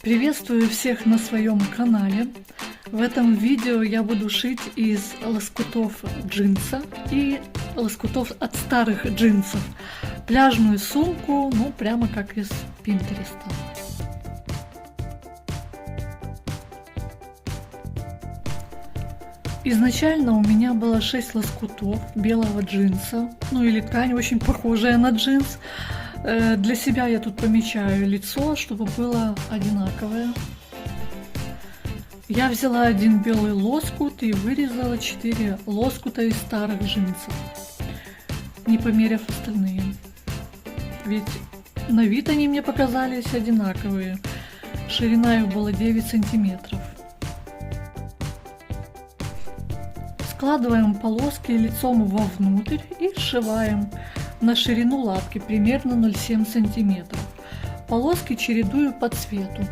Приветствую всех на своем канале. В этом видео я буду шить из лоскутов джинса и лоскутов от старых джинсов пляжную сумку, ну прямо как из Пинтереста. Изначально у меня было 6 лоскутов белого джинса, ну или ткань очень похожая на джинс. Для себя я тут помечаю лицо, чтобы было одинаковое. Я взяла один белый лоскут и вырезала 4 лоскута из старых джинсов, не померяв остальные. Ведь на вид они мне показались одинаковые. Ширина их была 9 сантиметров. Складываем полоски лицом вовнутрь и сшиваем на ширину лапки примерно 0,7 сантиметров. Полоски чередую по цвету.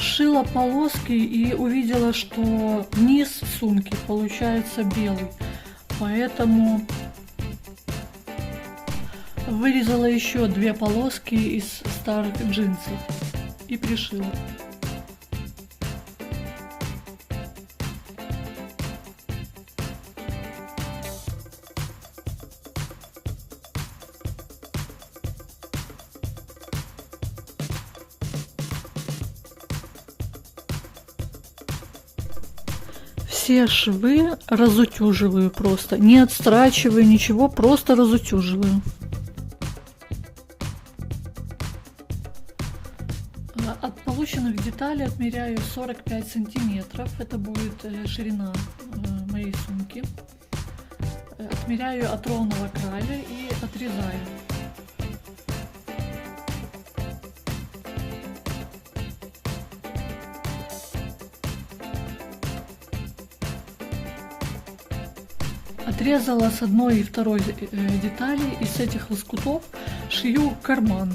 Сшила полоски и увидела, что низ сумки получается белый, поэтому вырезала еще 2 полоски из старых джинсов и пришила. Все швы разутюживаю просто, не отстрачиваю ничего, просто разутюживаю. От полученных деталей отмеряю 45 сантиметров, это будет ширина моей сумки. Отмеряю от ровного края и отрезаю. Отрезала с одной и второй детали, и с этих лоскутов шью карман.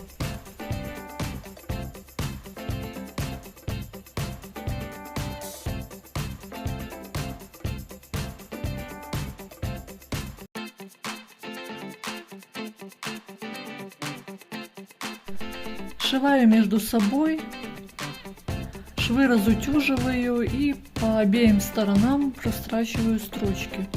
Сшиваю между собой, швы разутюживаю и по обеим сторонам прострачиваю строчки.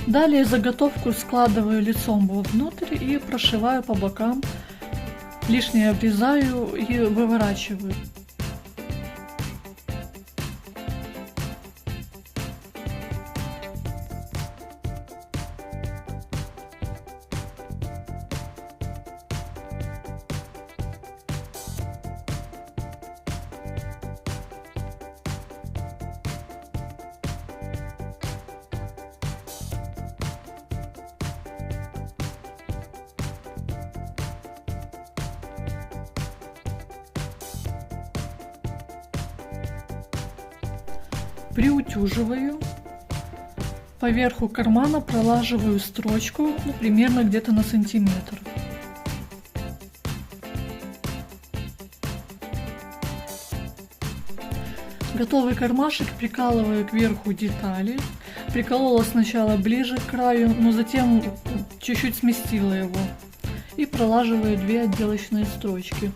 Далее заготовку складываю лицом вовнутрь и прошиваю по бокам, лишнее обрезаю и выворачиваю. Приутюживаю, поверху кармана пролаживаю строчку, ну, примерно где-то на сантиметр. Готовый кармашек прикалываю кверху детали. Приколола сначала ближе к краю, но затем чуть-чуть сместила его. И пролаживаю 2 отделочные строчки.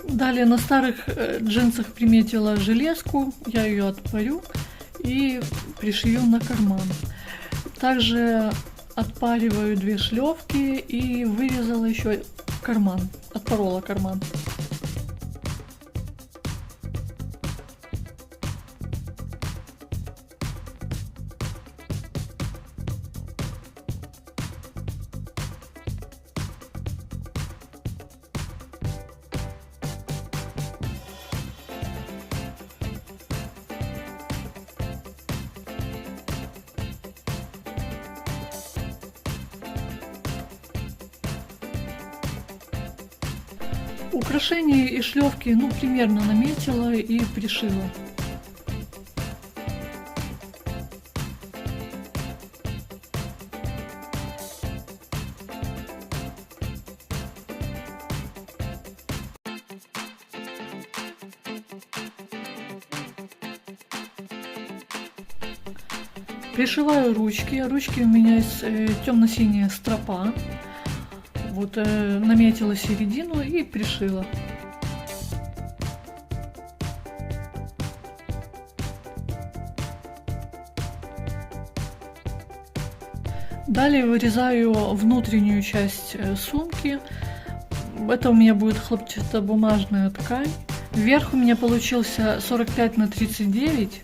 Далее на старых джинсах приметила железку, я ее отпарю и пришью на карман. Также отпариваю 2 шлевки и вырезала еще карман, отпорола карман. Украшения и шлевки, ну, примерно наметила и пришила. Пришиваю ручки. Ручки у меня темно-синяя стропа. Вот наметила середину и пришила. Далее вырезаю внутреннюю часть сумки. Это у меня будет хлопчатобумажная ткань. Верх у меня получился 45 на 39.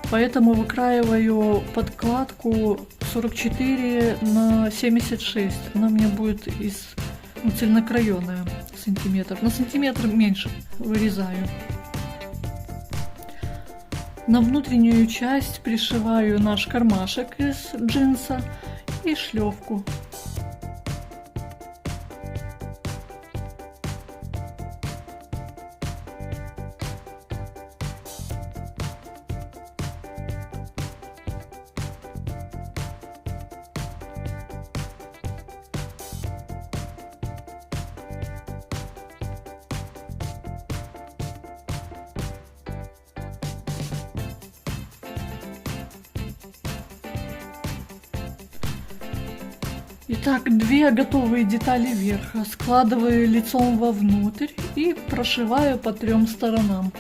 Поэтому выкраиваю подкладку 44 на 76. Она у меня будет цельнокраёная сантиметр. На сантиметр меньше вырезаю. На внутреннюю часть пришиваю наш кармашек из джинса и шлевку. Итак, две готовые детали верха складываю лицом вовнутрь и прошиваю по 3 сторонам.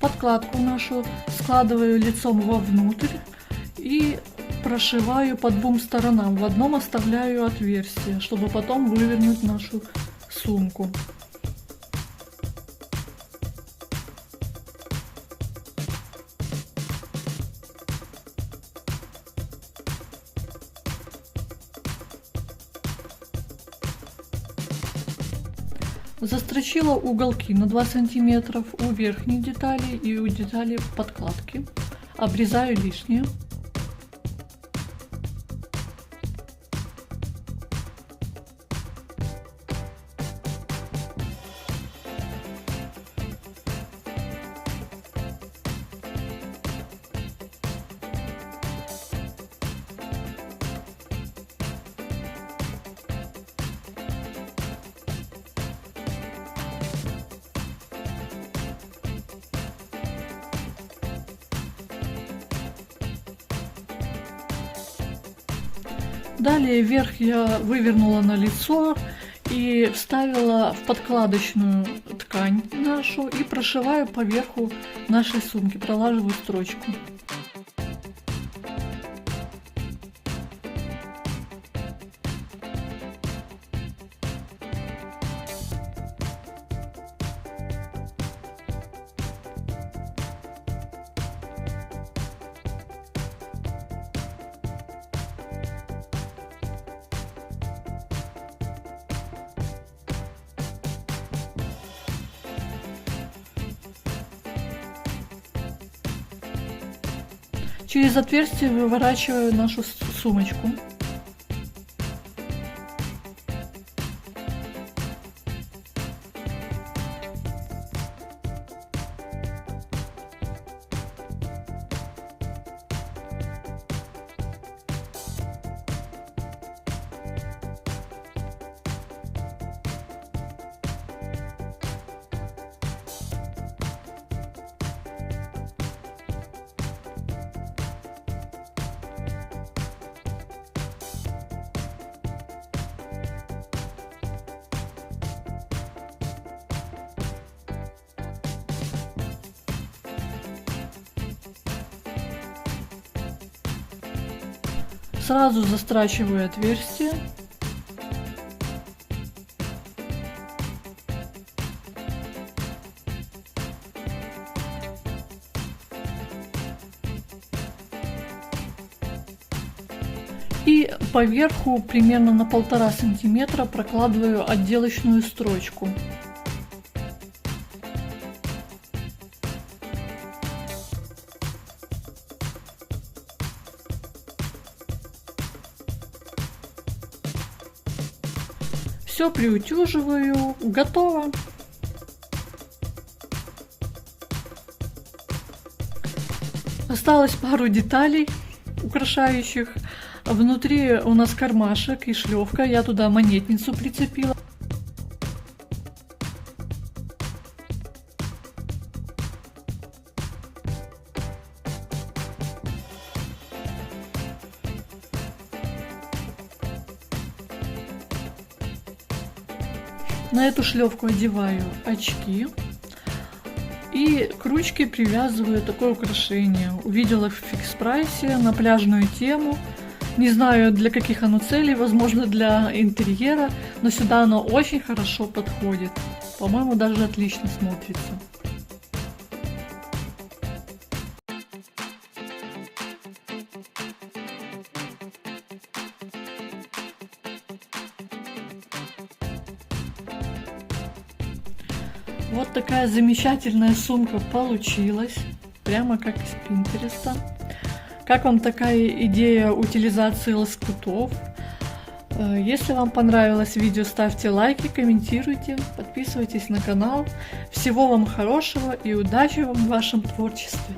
Подкладку нашу складываю лицом вовнутрь и прошиваю по 2 сторонам. В одном оставляю отверстие, чтобы потом вывернуть нашу сумку. Застрочила уголки на 2 сантиметра у верхней детали и у детали подкладки. Обрезаю лишнее. Далее верх я вывернула на лицо и вставила в подкладочную ткань нашу и прошиваю по верху нашей сумки, пролаживаю строчку. Через отверстие выворачиваю нашу сумочку. Сразу застрачиваю отверстие. И поверху примерно на 1,5 сантиметра прокладываю отделочную строчку. Все приутюживаю, готово. Осталось пару деталей украшающих. Внутри у нас кармашек и шлёвка. Я туда монетницу прицепила. На эту шлёвку одеваю очки. И к ручке привязываю такое украшение. Увидела в фикс-прайсе на пляжную тему. Не знаю, для каких оно целей, возможно, для интерьера, но сюда оно очень хорошо подходит. По-моему, даже отлично смотрится. Вот такая замечательная сумка получилась, прямо как из Пинтереста. Как вам такая идея утилизации лоскутов? Если вам понравилось видео, ставьте лайки, комментируйте, подписывайтесь на канал. Всего вам хорошего и удачи вам в вашем творчестве!